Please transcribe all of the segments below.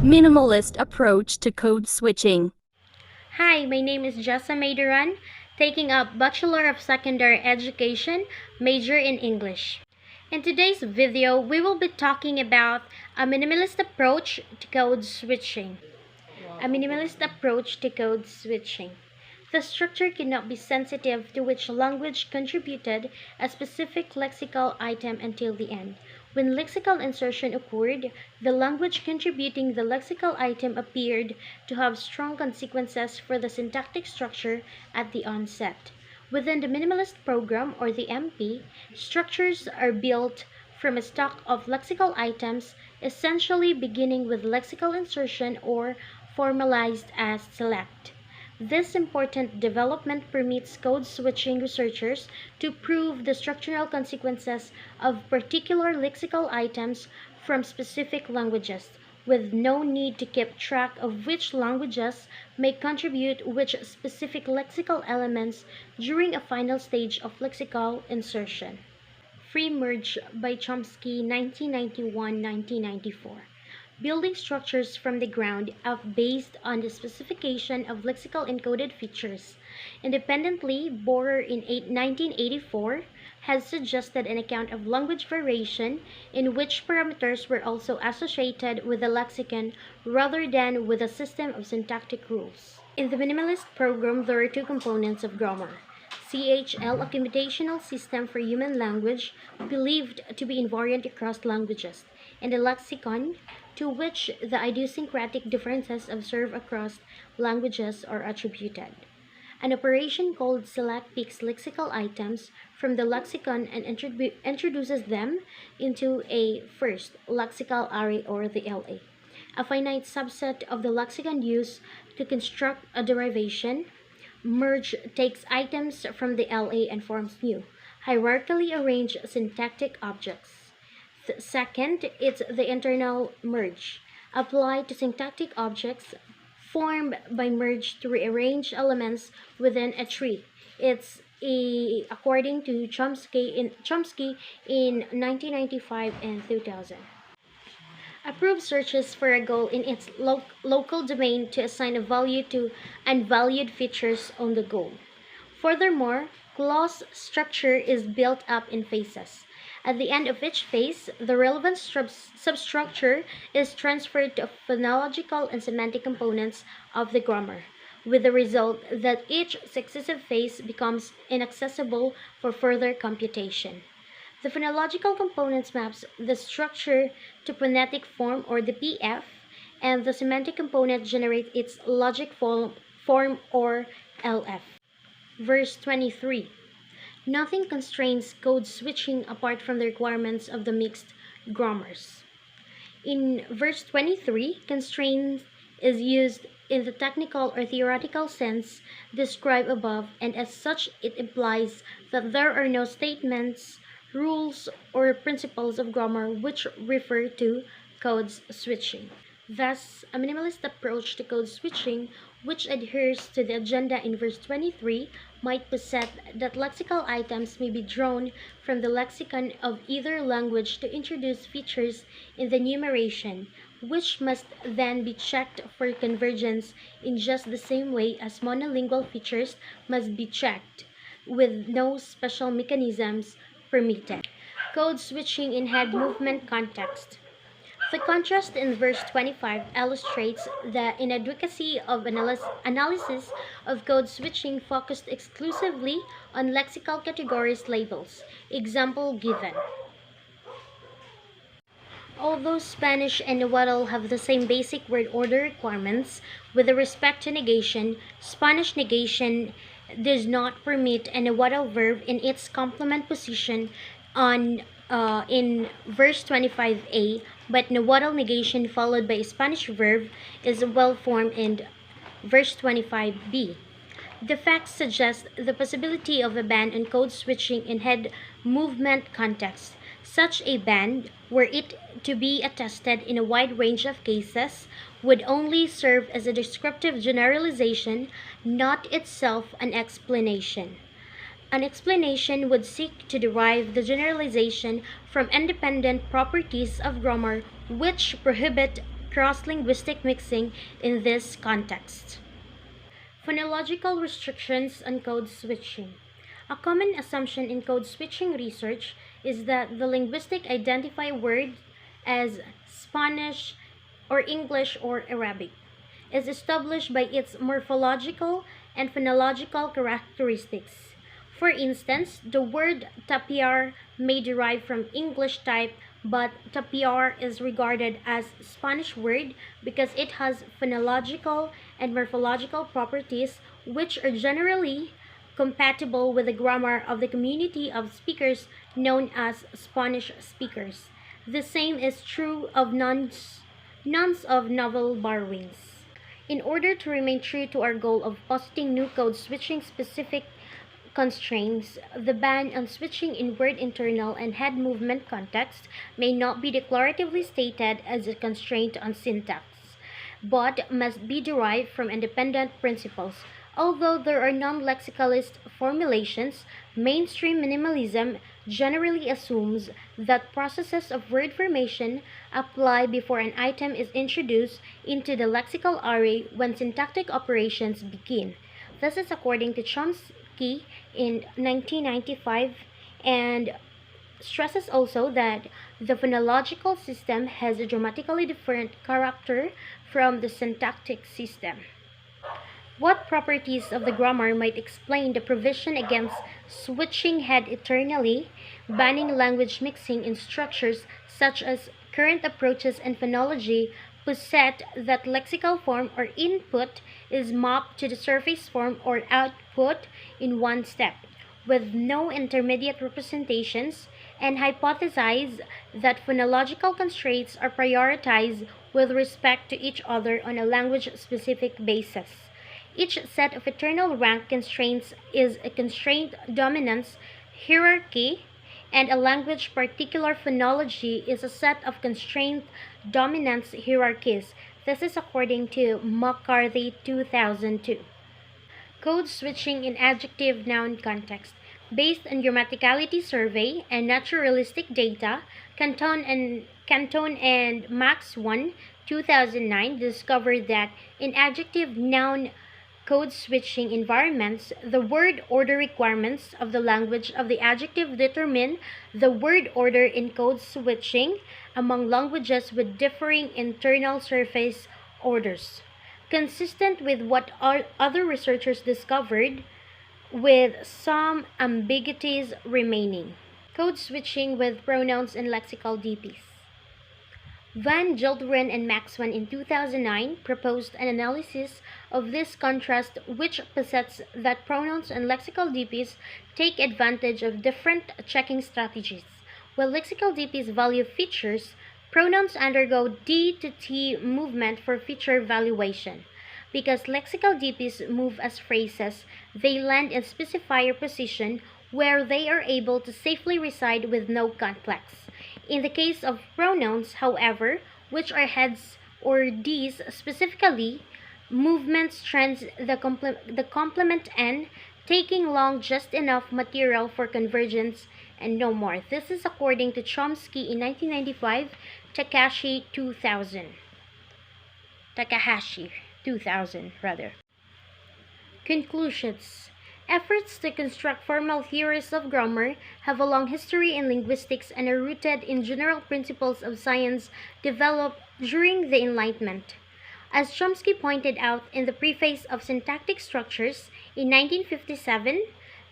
Minimalist approach to code switching. Hi, my name is Jessa Mayduran, taking up Bachelor of Secondary Education, major in English. In today's video, we will be talking about a minimalist approach to code switching. A minimalist approach to code switching. The structure cannot be sensitive to which language contributed a specific lexical item until the end. When lexical insertion occurred, the language contributing the lexical item appeared to have strong consequences for the syntactic structure at the onset. Within the minimalist program or the MP, structures are built from a stock of lexical items, essentially beginning with lexical insertion or formalized as select. This important development permits code switching researchers to prove the structural consequences of particular lexical items from specific languages, with no need to keep track of which languages may contribute which specific lexical elements during a final stage of lexical insertion. Free Merge by Chomsky, 1991-1994. Building structures from the ground up based on the specification of lexical encoded features. Independently, Borer in 1984 has suggested an account of language variation in which parameters were also associated with the lexicon rather than with a system of syntactic rules. In the minimalist program, there are two components of grammar. CHL, a computational system for human language believed to be invariant across languages, and the lexicon, to which the idiosyncratic differences observed across languages are attributed. An operation called select picks lexical items from the lexicon and introduces them into a first lexical array or the LA, a finite subset of the lexicon used to construct a derivation. Merge takes items from the LA and forms new, hierarchically arranged syntactic objects. Second, it's the internal merge, applied to syntactic objects formed by merge to rearrange elements within a tree. According to Chomsky in 1995 and 2000. Approve searches for a goal in its local domain to assign a value to unvalued features on the goal. Furthermore, clause structure is built up in phases. At the end of each phase, the relevant substructure is transferred to phonological and semantic components of the grammar, with the result that each successive phase becomes inaccessible for further computation. The phonological components maps the structure to phonetic form or the PF, and the semantic component generates its logic form or LF. Verse 23. Nothing constrains code switching apart from the requirements of the mixed grammars. In verse 23, constraint is used in the technical or theoretical sense described above, and as such, it implies that there are no statements, rules, or principles of grammar which refer to code switching. Thus, a minimalist approach to code switching, which adheres to the agenda in verse 23, might posit that lexical items may be drawn from the lexicon of either language to introduce features in the numeration, which must then be checked for convergence in just the same way as monolingual features must be checked, with no special mechanisms permitted. Code switching in head movement context. The contrast in verse 25 illustrates the inadequacy of analysis of code switching focused exclusively on lexical categories labels. Example given. Although Spanish and Nahuatl have the same basic word order requirements with respect to negation, Spanish negation does not permit a Nahuatl verb in its complement position in verse 25a, but Nahuatl negation followed by a Spanish verb is well formed in verse 25b. The facts suggest the possibility of a ban on code switching in head movement context. Such a ban, were it to be attested in a wide range of cases, would only serve as a descriptive generalization, not itself an explanation. An explanation would seek to derive the generalization from independent properties of grammar which prohibit cross-linguistic mixing in this context. Phonological restrictions on code switching. A common assumption in code switching research is that the linguistic identify words as Spanish or English or Arabic is established by its morphological and phonological characteristics. For instance, the word tapiar may derive from English type, but tapiar is regarded as Spanish word because it has phonological and morphological properties which are generally compatible with the grammar of the community of speakers known as Spanish speakers. The same is true of nouns of novel borrowings. In order to remain true to our goal of positing new code switching specific constraints, the ban on switching in word internal and head movement context may not be declaratively stated as a constraint on syntax, but must be derived from independent principles. Although there are non-lexicalist formulations, mainstream minimalism generally assumes that processes of word formation apply before an item is introduced into the lexical array when syntactic operations begin. This is according to Chomsky in 1995 and stresses also that the phonological system has a dramatically different character from the syntactic system. What properties of the grammar might explain the provision against switching head eternally, banning language mixing in structures such as current approaches and phonology posit that lexical form or input is mapped to the surface form or output in one step, with no intermediate representations, and hypothesize that phonological constraints are prioritized with respect to each other on a language-specific basis. Each set of eternal rank constraints is a constraint dominance hierarchy, and a language particular phonology is a set of constraint dominance hierarchies. This is according to McCarthy 2002. Code switching in adjective noun context. Based on grammaticality survey and naturalistic data, Canton and Max 1, 2009 discovered that in adjective noun code switching environments, the word order requirements of the language of the adjective determine the word order in code switching among languages with differing internal surface orders. Consistent with what other researchers discovered, with some ambiguities remaining. Code switching with pronouns and lexical DPs. Van Gelderen and Maxwell in 2009 proposed an analysis of this contrast which posits that pronouns and lexical DPs take advantage of different checking strategies. While lexical DPs value features, pronouns undergo D to T movement for feature valuation. Because lexical DPs move as phrases, they land in specifier position where they are able to safely reside with no complex. In the case of pronouns, however, which are heads or Ds specifically, movements trends the complement N, taking long just enough material for convergence and no more. This is according to Chomsky in 1995, Takahashi 2000 rather. Conclusions. Efforts to construct formal theories of grammar have a long history in linguistics and are rooted in general principles of science developed during the Enlightenment. As Chomsky pointed out in the preface of Syntactic Structures in 1957,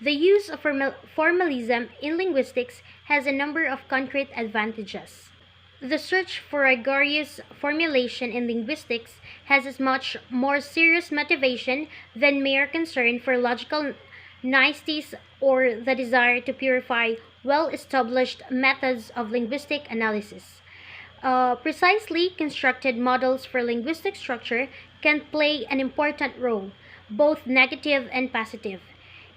the use of formalism in linguistics has a number of concrete advantages. The search for rigorous formulation in linguistics has as much more serious motivation than mere concern for logical niceties or the desire to purify well-established methods of linguistic analysis. Precisely constructed models for linguistic structure can play an important role, both negative and positive,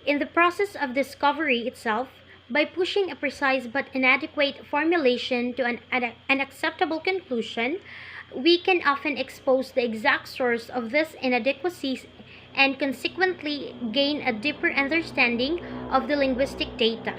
in the process of discovery itself. By pushing a precise but inadequate formulation to an acceptable conclusion, we can often expose the exact source of this inadequacy and consequently gain a deeper understanding of the linguistic data.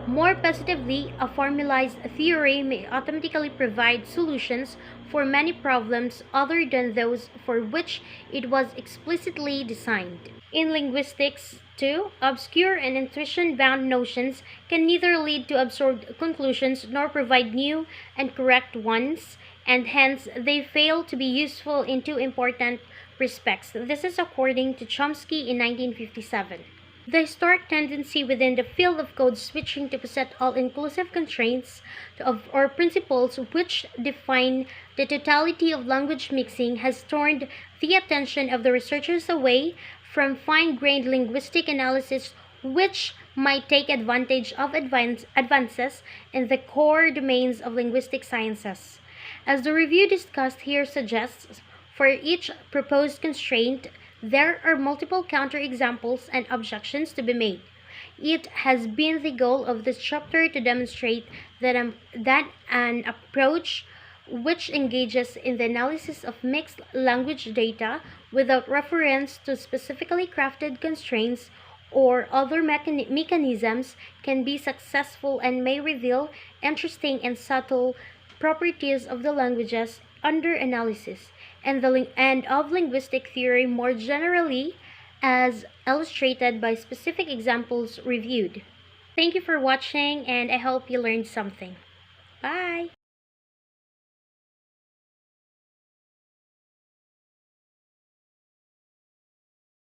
More positively, a formalized theory may automatically provide solutions for many problems other than those for which it was explicitly designed. In linguistics, too, obscure and intuition bound notions can neither lead to absurd conclusions nor provide new and correct ones, and hence they fail to be useful in two important respects. This is according to Chomsky in 1957. The historic tendency within the field of code switching to possess all-inclusive constraints or principles which define the totality of language mixing has turned the attention of the researchers away from fine-grained linguistic analysis which might take advantage of advances in the core domains of linguistic sciences. As the review discussed here suggests, for each proposed constraint, there are multiple counterexamples and objections to be made. It has been the goal of this chapter to demonstrate that an approach which engages in the analysis of mixed language data without reference to specifically crafted constraints or other mechanisms can be successful and may reveal interesting and subtle properties of the languages under analysis and of linguistic theory more generally, as illustrated by specific examples reviewed. Thank you for watching, and I hope you learned something. Bye!